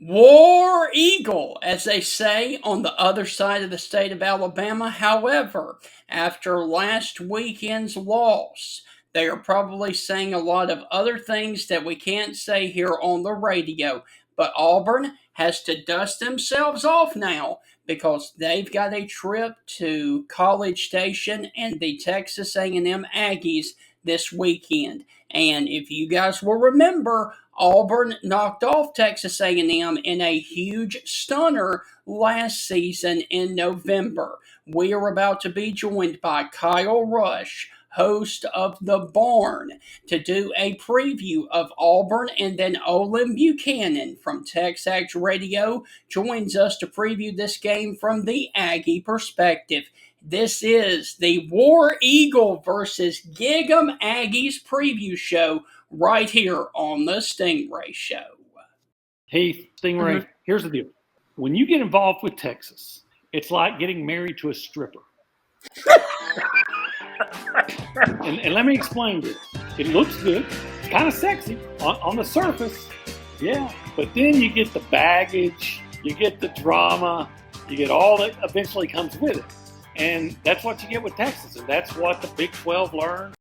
War Eagle, as they say on the other side of the state of Alabama. However, after last weekend's loss, they are probably saying a lot of other things that we can't say here on the radio. But Auburn has to dust themselves off now because they've got a trip to College Station and the Texas A&M Aggies this weekend. And if you guys will remember, Auburn knocked off Texas A&M in a huge stunner last season in November. We are about to be joined by Kyle Rush, host of The Barn, to do a preview of Auburn, and then Olin Buchanan from TexAgs Radio joins us to preview this game from the Aggie perspective. This is the War Eagle versus Gig'em Aggies preview show right here on the Stingray Show. Hey, Stingray, Here's the deal. When you get involved with Texas, it's like getting married to a stripper. and let me explain this. It looks good. It's kind of sexy on the surface. Yeah. But then you get the baggage, you get the drama, you get all that eventually comes with it. And that's what you get with Texas, and that's what the Big 12 learned.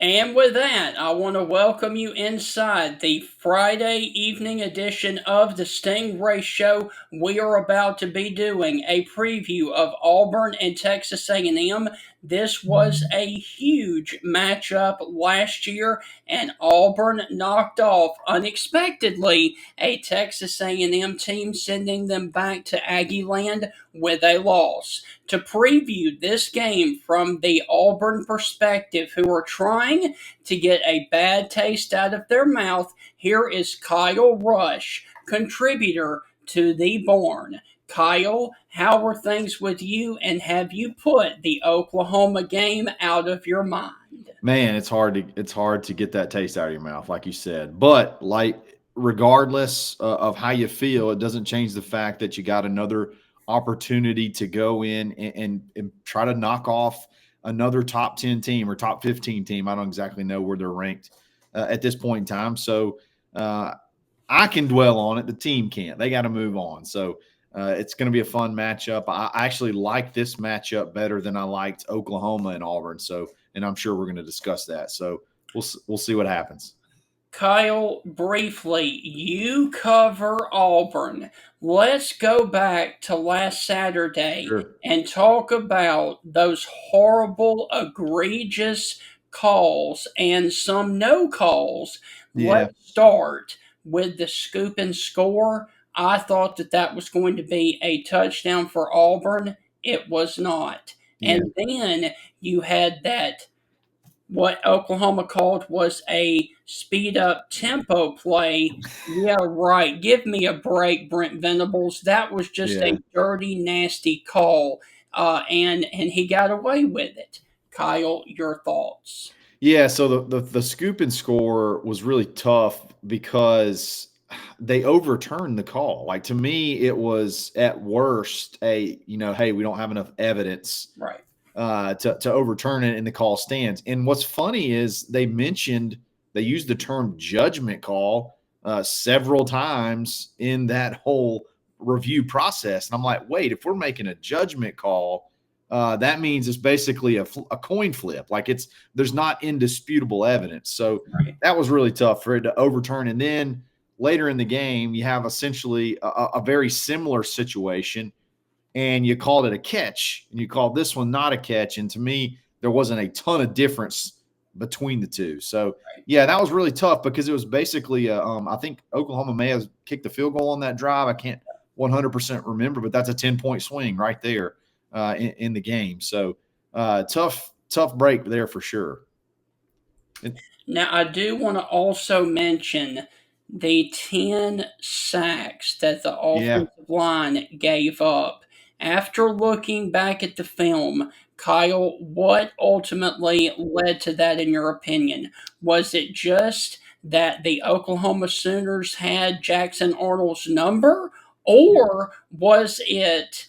And with that, I want to welcome you inside the Friday evening edition of the Stingray Show. We are about to be doing a preview of Auburn and Texas A&M. This was a huge matchup last year, and Auburn knocked off unexpectedly a Texas A&M team, sending them back to Aggie Land with a loss. To preview this game from the Auburn perspective, who are trying to get a bad taste out of their mouth, here is Kyle Rush, contributor to The Barn. Kyle, how are things with you, and have you put the Oklahoma game out of your mind? Man, it's hard to get that taste out of your mouth, like you said. But regardless of how you feel, it doesn't change the fact that you got another opportunity to go in and try to knock off another top 10 team or top 15 team. I don't exactly know where they're ranked at this point in time. So I can dwell on it. The team can't. They got to move on. So it's going to be a fun matchup. I actually like this matchup better than I liked Oklahoma and Auburn. So, and I'm sure we're going to discuss that. So we'll see what happens. Kyle, briefly, you cover Auburn. Let's go back to last Saturday and talk about those horrible, egregious calls and some no calls. Yeah. Let's start with the scoop and score. I thought that was going to be a touchdown for Auburn. It was not. Yeah. And then you had that, what Oklahoma called was a speed-up tempo play. Yeah, right. Give me a break, Brent Venables. That was just a dirty, nasty call, and he got away with it. Kyle, your thoughts? Yeah, so the scoop and score was really tough because they overturned the call. Like, to me, it was at worst hey, we don't have enough evidence, right, to overturn it, and the call stands. And what's funny is they used the term judgment call several times in that whole review process. And I'm like, wait, if we're making a judgment call, that means it's basically a coin flip. Like, there's not indisputable evidence. So that was really tough for it to overturn. And then later in the game, you have essentially a very similar situation, and you called it a catch, and you called this one not a catch. And to me, there wasn't a ton of difference between the two. So, yeah, that was really tough because it was basically, I think Oklahoma may have kicked the field goal on that drive. I can't 100% remember, but that's a 10-point swing right there in the game. So, tough break there for sure. Now, I do want to also mention the 10 sacks that the offensive line gave up. After looking back at the film, Kyle, what ultimately led to that in your opinion? Was it just that the Oklahoma Sooners had Jackson Arnold's number, or was it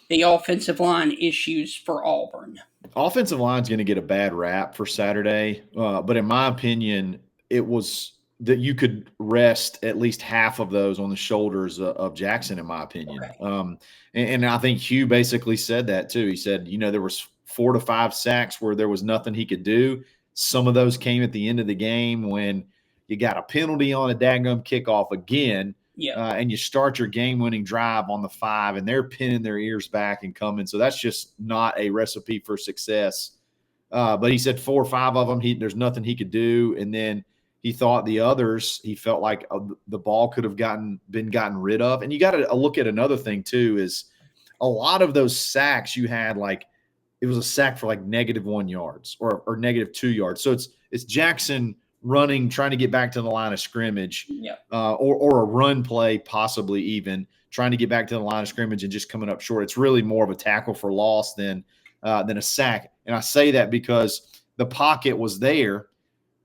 the offensive line issues for Auburn? Offensive line is going to get a bad rap for Saturday, but in my opinion, it was that you could rest at least half of those on the shoulders of Jackson, in my opinion. Okay. And I think Hugh basically said that too. He said, there was 4 to 5 sacks where there was nothing he could do. Some of those came at the end of the game when you got a penalty on a daggum kickoff again, Yeah. and you start your game-winning drive on the 5, and they're pinning their ears back and coming. So that's just not a recipe for success. But he said 4 or 5 of them, there's nothing he could do. And then he thought the others, he felt like the ball could have been gotten rid of. And you got to look at another thing too, is a lot of those sacks you had, like it was a sack for like -1 yards or -2 yards. So it's Jackson running, trying to get back to the line of scrimmage, Yeah. or a run play, possibly even trying to get back to the line of scrimmage and just coming up short. It's really more of a tackle for loss than a sack. And I say that because the pocket was there.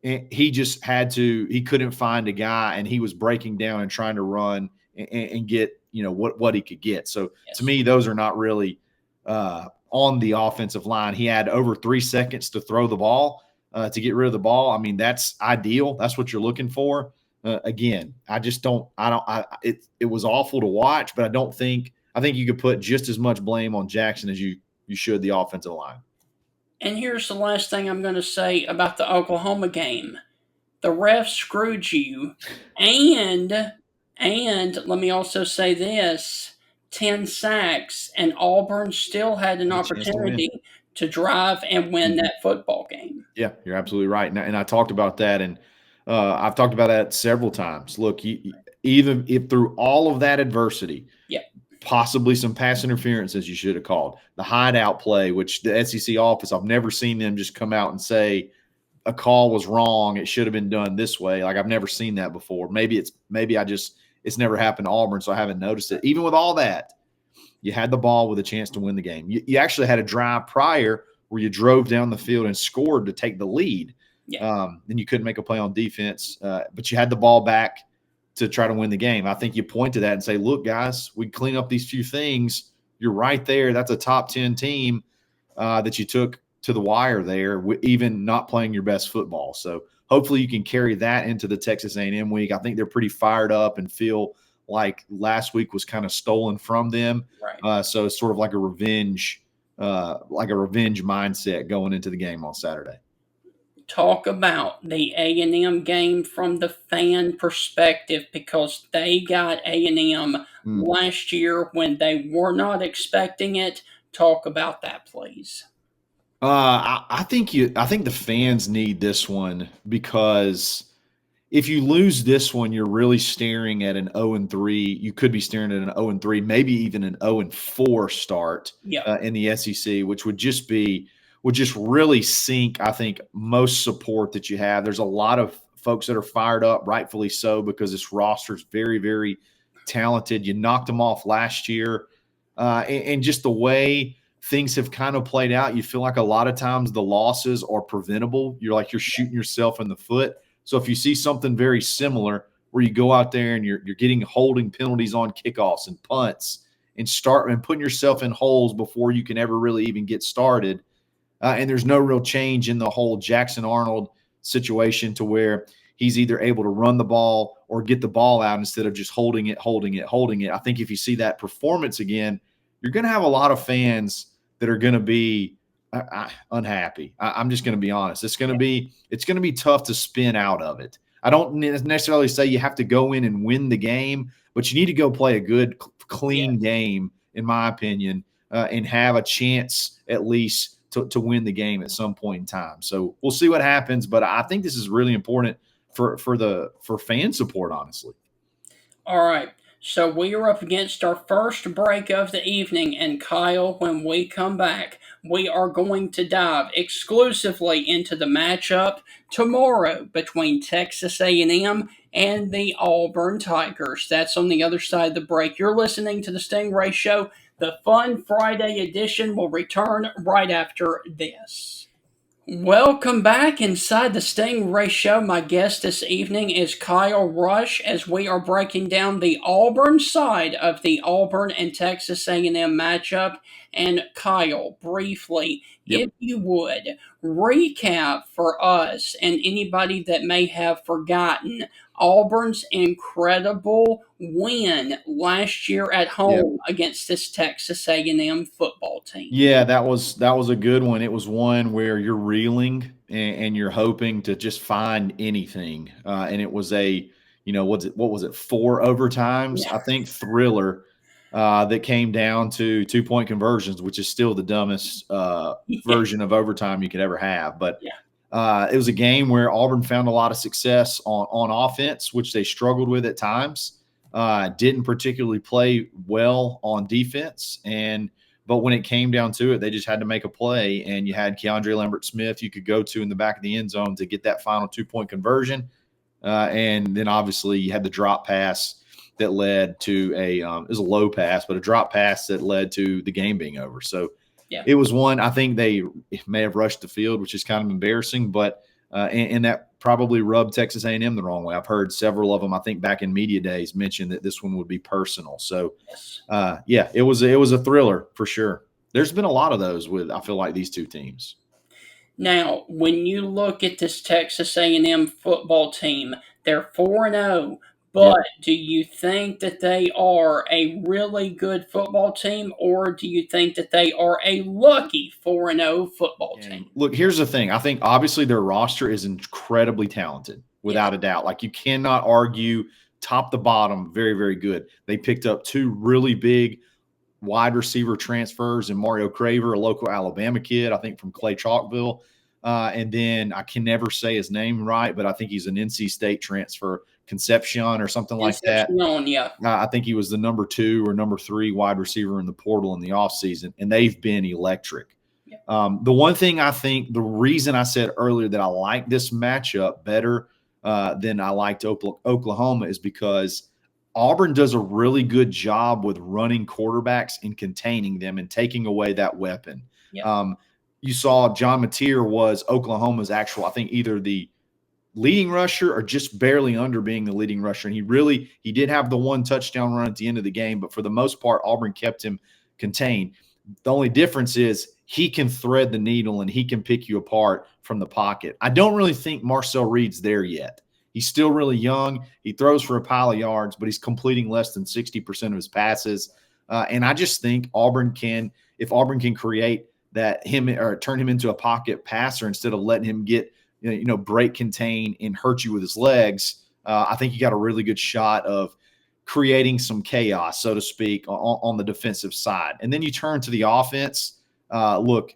And he just he couldn't find a guy, and he was breaking down and trying to run and get, what he could get. So Yes. to me, those are not really on the offensive line. He had over 3 seconds to throw the ball, to get rid of the ball. I mean, that's ideal. That's what you're looking for. Again, it was awful to watch, but I think you could put just as much blame on Jackson as you should the offensive line. And here's the last thing I'm going to say about the Oklahoma game. The refs screwed you, and let me also say this: 10 sacks, and Auburn still had an opportunity to drive and win that football game. Yeah, you're absolutely right, and I talked about that, and I've talked about that several times. Look, even if through all of that adversity, yeah, possibly some pass interferences you should have called, the hideout play, which the SEC office, I've never seen them just come out and say a call was wrong, it should have been done this way. Like, I've never seen that before. Maybe it's never happened to Auburn, so I haven't noticed it. Even with all that, you had the ball with a chance to win the game. You actually had a drive prior where you drove down the field and scored to take the lead. Yeah. Then you couldn't make a play on defense, but you had the ball back to try to win the game. I think you point to that and say, look, guys, we clean up these few things. You're right there. That's a top 10 team that you took to the wire there, even not playing your best football. So hopefully you can carry that into the Texas A&M week. I think they're pretty fired up and feel like last week was kind of stolen from them. Right. So it's sort of like a revenge mindset going into the game on Saturday. Talk about the A&M game from the fan perspective, because they got A&M last year when they were not expecting it. Talk about that, please. I think the fans need this one, because if you lose this one, you're really staring at an 0-3. You could be staring at an 0-3, maybe even an 0-4 start in the SEC, which would just really sink, I think, most support that you have. There's a lot of folks that are fired up, rightfully so, because this roster is very, very talented. You knocked them off last year, and just the way things have kind of played out, you feel like a lot of times the losses are preventable. You're shooting yourself in the foot. So if you see something very similar where you go out there and you're getting holding penalties on kickoffs and punts and putting yourself in holes before you can ever really even get started, and there's no real change in the whole Jackson Arnold situation to where he's either able to run the ball or get the ball out instead of just holding it. I think if you see that performance again, you're going to have a lot of fans that are going to be unhappy. I'm just going to be honest. It's going to be tough to spin out of it. I don't necessarily say you have to go in and win the game, but you need to go play a good, clean game, in my opinion, and have a chance at least to win the game at some point in time. So we'll see what happens, but I think this is really important for fan support, honestly. All right. So we are up against our first break of the evening, and Kyle, when we come back, we are going to dive exclusively into the matchup tomorrow between Texas A&M and the Auburn Tigers. That's on the other side of the break. You're listening to the Stingray Show. The Fun Friday edition will return right after this. Welcome back inside the Stingray Show. My guest this evening is Kyle Rush, as we are breaking down the Auburn side of the Auburn and Texas A&M matchup. And Kyle, briefly, if you would, recap for us and anybody that may have forgotten Auburn's incredible win last year at Yep. home against this Texas A&M football team. Yeah, that was a good one. It was one where you're reeling and you're hoping to just find anything. And it was what was it, 4 overtimes, Yeah, I think, thriller that came down to 2-point conversions, which is still the dumbest yeah, version of overtime you could ever have. But yeah, it was a game where Auburn found a lot of success on offense, which they struggled with at times. Didn't particularly play well on defense, but when it came down to it, they just had to make a play, and you had Keandre Lambert-Smith you could go to in the back of the end zone to get that final 2-point conversion. And then obviously you had the drop pass that led to it was a low pass, but a drop pass that led to the game being over. So yeah. it was one, I think they may have rushed the field, which is kind of embarrassing, but and that probably rubbed Texas A&M the wrong way. I've heard several of them, I think back in media days, mention that this one would be personal. So Yes. yeah, it was a thriller for sure. There's been a lot of those with, I feel like, these two teams. Now, when you look at this Texas A&M football team, they're 4-0, Yep. but do you think that they are a really good football team, or do you think that they are a lucky 4-0 football team? Look, here's the thing. I think obviously their roster is incredibly talented, Yes, without a doubt. Like, you cannot argue top to bottom, very, very good. They picked up two really big wide receiver transfers in Mario Craver, a local Alabama kid, I think from Clay Chalkville. And then I can never say his name right, but I think he's an NC State transfer, Concepcion or something like that. Concepcion, yeah, I think he was the number 2 or number 3 wide receiver in the portal in the offseason, and they've been electric. yeah, The one thing I think, the reason I said earlier that I like this matchup better than I liked Oklahoma is because Auburn does a really good job with running quarterbacks and containing them and taking away that weapon. yeah, You saw John Mateer was Oklahoma's actual, I think, either the leading rusher or just barely under being the leading rusher. And he did have the one touchdown run at the end of the game, but for the most part, Auburn kept him contained. The only difference is he can thread the needle and he can pick you apart from the pocket. I don't really think Marcel Reed's there yet. He's still really young. He throws for a pile of yards, but he's completing less than 60% of his passes. And I just think if Auburn can create that him or turn him into a pocket passer instead of letting him get break, contain, and hurt you with his legs, I think you got a really good shot of creating some chaos, so to speak, on the defensive side. And then you turn to the offense. Look,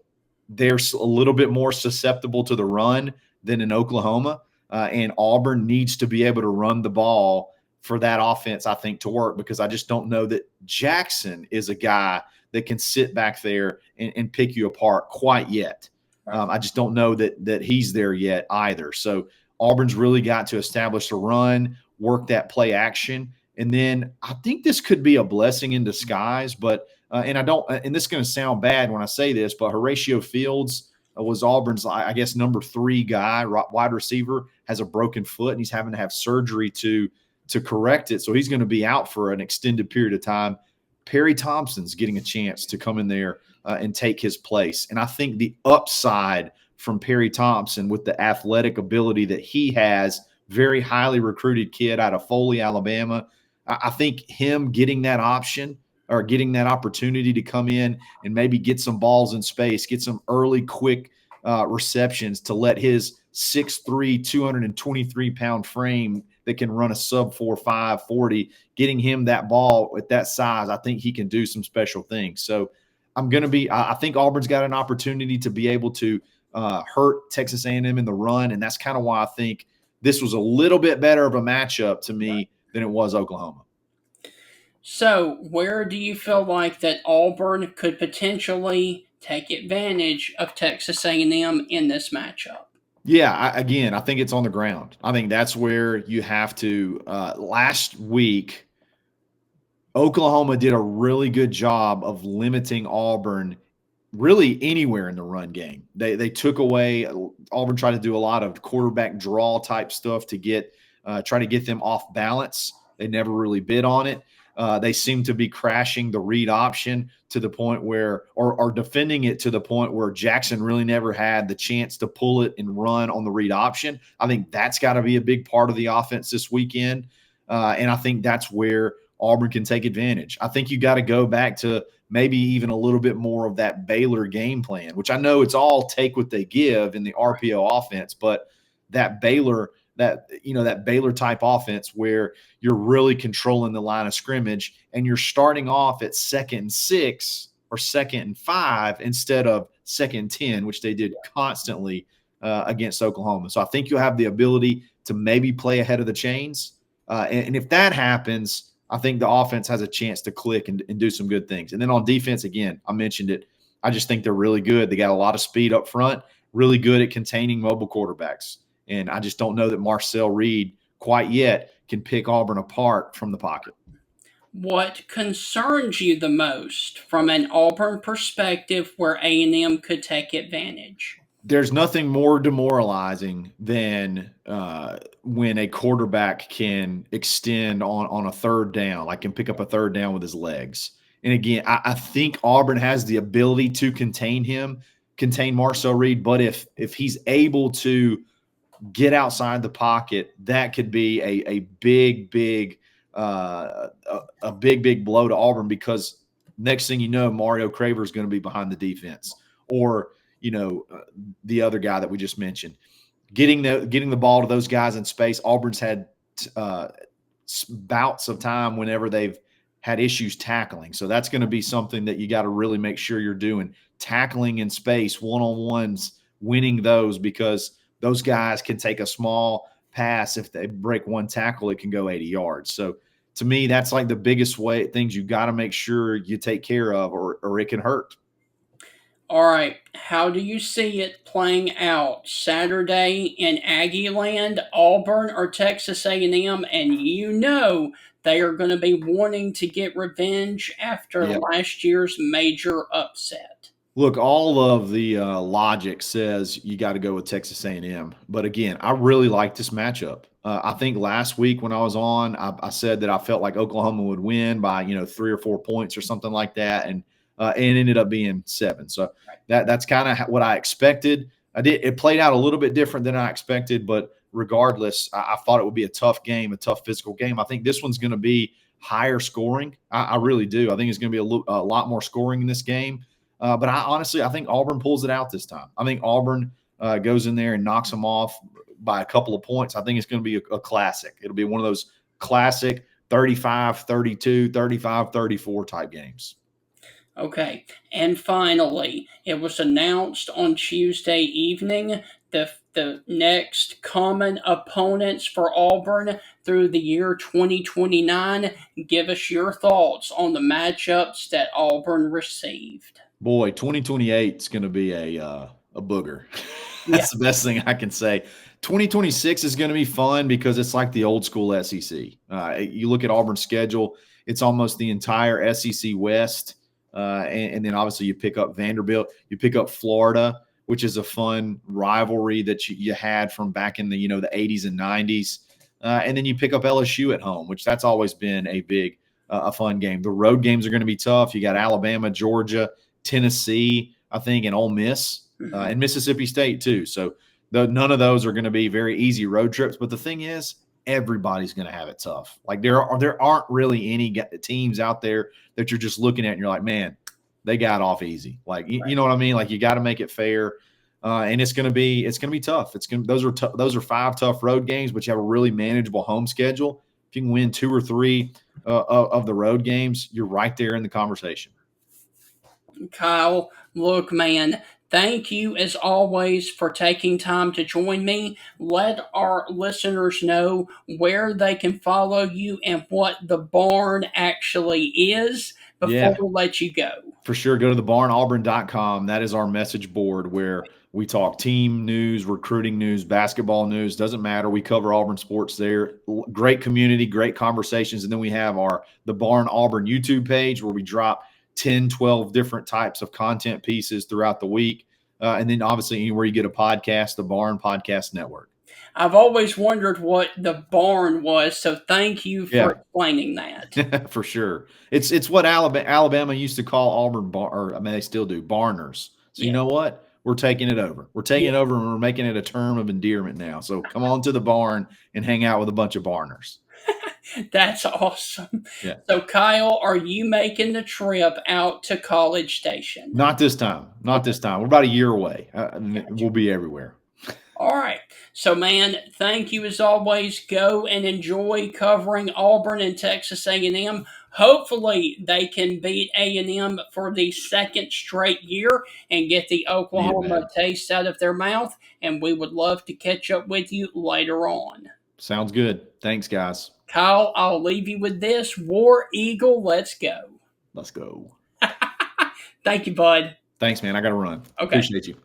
they're a little bit more susceptible to the run than in Oklahoma, and Auburn needs to be able to run the ball for that offense, I think, to work, because I just don't know that Jackson is a guy that can sit back there and pick you apart quite yet. I just don't know that he's there yet either. So Auburn's really got to establish a run, work that play action, and then I think this could be a blessing in disguise. But and this is going to sound bad when I say this, but Horatio Fields was Auburn's, I guess, number 3 guy, wide receiver, has a broken foot, and he's having to have surgery to correct it. So he's going to be out for an extended period of time. Perry Thompson's getting a chance to come in there and take his place. And I think the upside from Perry Thompson with the athletic ability that he has, very highly recruited kid out of Foley, Alabama, I think him getting that option or getting that opportunity to come in and maybe get some balls in space, get some early quick receptions to let his 6'3", 223-pound frame that can run a sub 4.5 40, getting him that ball at that size, I think he can do some special things. So I think Auburn's got an opportunity to be able to hurt Texas A&M in the run, and that's kind of why I think this was a little bit better of a matchup to me than it was Oklahoma. So, where do you feel like that Auburn could potentially take advantage of Texas A&M in this matchup? Yeah, I think it's on the ground. I think that's where you have to. Last week, Oklahoma did a really good job of limiting Auburn really anywhere in the run game. They took away – Auburn tried to do a lot of quarterback draw type stuff to try to get them off balance. They never really bid on it. They seem to be crashing the read option to the point where, or defending it to the point where Jackson really never had the chance to pull it and run on the read option. I think that's got to be a big part of the offense this weekend. And I think that's where Auburn can take advantage. I think you got to go back to maybe even a little bit more of that Baylor game plan, which I know it's all take what they give in the RPO offense, but that Baylor type offense where you're really controlling the line of scrimmage and you're starting off at 2nd and 6 or 2nd and 5 instead of 2nd and 10, which they did constantly against Oklahoma. So I think you'll have the ability to maybe play ahead of the chains. And if that happens, I think the offense has a chance to click and do some good things. And then on defense, again, I mentioned it. I just think they're really good. They got a lot of speed up front, really good at containing mobile quarterbacks. And I just don't know that Marcel Reed quite yet can pick Auburn apart from the pocket. What concerns you the most from an Auburn perspective where A&M could take advantage? There's nothing more demoralizing than when a quarterback can extend on a 3rd down, like can pick up a 3rd down with his legs. And again, I think Auburn has the ability to contain Marcel Reed, but if he's able to get outside the pocket, that could be a big blow to Auburn, because next thing you know, Mario Craver is going to be behind the defense, or the other guy that we just mentioned, getting the ball to those guys in space. Auburn's had bouts of time whenever they've had issues tackling, so that's going to be something that you got to really make sure you're doing, tackling in space, one-on-ones, winning those, because those guys can take a small pass. If they break one tackle, it can go 80 yards. So to me, that's like the biggest things you got to make sure you take care of, or it can hurt. All right, how do you see it playing out Saturday in Aggie Land, Auburn or Texas A&M? And they are going to be wanting to get revenge after last year's major upset. Look, all of the logic says you got to go with Texas A&M. But again, I really like this matchup. I think last week when I was on, I said that I felt like Oklahoma would win by 3 or 4 points or something like that, and it ended up being 7. So that's kind of what I expected. It played out a little bit different than I expected, but regardless, I thought it would be a tough game, a tough physical game. I think this one's going to be higher scoring. I really do. I think it's going to be a lot more scoring in this game. But I think Auburn pulls it out this time. I think Auburn goes in there and knocks them off by a couple of points. I think it's going to be a classic. It'll be one of those classic 35-32, 35-34 type games. Okay, and finally, it was announced on Tuesday evening the next common opponents for Auburn through the year 2029. Give us your thoughts on the matchups that Auburn received. Boy, 2028 is going to be a booger. That's the best thing I can say. 2026 is going to be fun because it's like the old school SEC. You look at Auburn's schedule, it's almost the entire SEC West. And then obviously you pick up Vanderbilt, you pick up Florida, which is a fun rivalry that you had from back in the 80s and 90s. And then you pick up LSU at home, which that's always been a fun game. The road games are going to be tough. You got Alabama, Georgia, Tennessee, I think, and Ole Miss, and Mississippi State too. So none of those are going to be very easy road trips. But the thing is, everybody's going to have it tough. Like there aren't really any teams out there that you're just looking at and you're like, man, they got off easy. Like you know what I mean? Like you got to make it fair, and it's going to be tough. Those are 5 tough road games, but you have a really manageable home schedule. If you can win 2 or 3 of the road games, you're right there in the conversation. Kyle, look, man, thank you as always for taking time to join me. Let our listeners know where they can follow you and what the barn actually is before we let you go. For sure. Go to thebarnauburn.com. That is our message board where we talk team news, recruiting news, basketball news. Doesn't matter. We cover Auburn sports there. Great community, great conversations. And then we have the Barn Auburn YouTube page where we drop 10, 12 different types of content pieces throughout the week. And then obviously anywhere you get a podcast, the Barn Podcast Network. I've always wondered what the barn was, so thank you for Yeah. explaining that. For sure. It's what Alabama used to call Auburn or I mean they still do barners. So you Yeah. know what? We're taking it over. We're taking it over and we're making it a term of endearment now. So come on to the barn and hang out with a bunch of barners. That's awesome. Yeah. So, Kyle, are you making the trip out to College Station? Not this time. Not Okay, this time. We're about a year away. gotcha. We'll be everywhere. All right. So, man, thank you as always. Go and enjoy covering Auburn and Texas A&M. Hopefully, they can beat A&M for the second straight year and get the Yeah, Oklahoma man. taste out of their mouth. And we would love to catch up with you later on. Sounds good. Thanks, guys. Kyle, I'll leave you with this. War Eagle, let's go. Let's go. Thank you, bud. Thanks, man. I got to run. Okay. Appreciate you.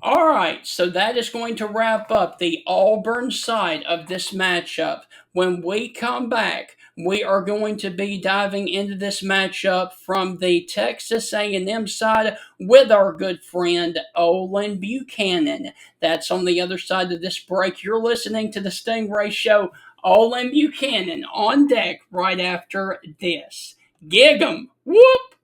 All right, so that is going to wrap up the Auburn side of this matchup. When we come back, we are going to be diving into this matchup from the Texas A&M side with our good friend Olin Buchanan. That's on the other side of this break. You're listening to the Stingray Show. Olin Buchanan on deck right after this. Gig 'em! Whoop!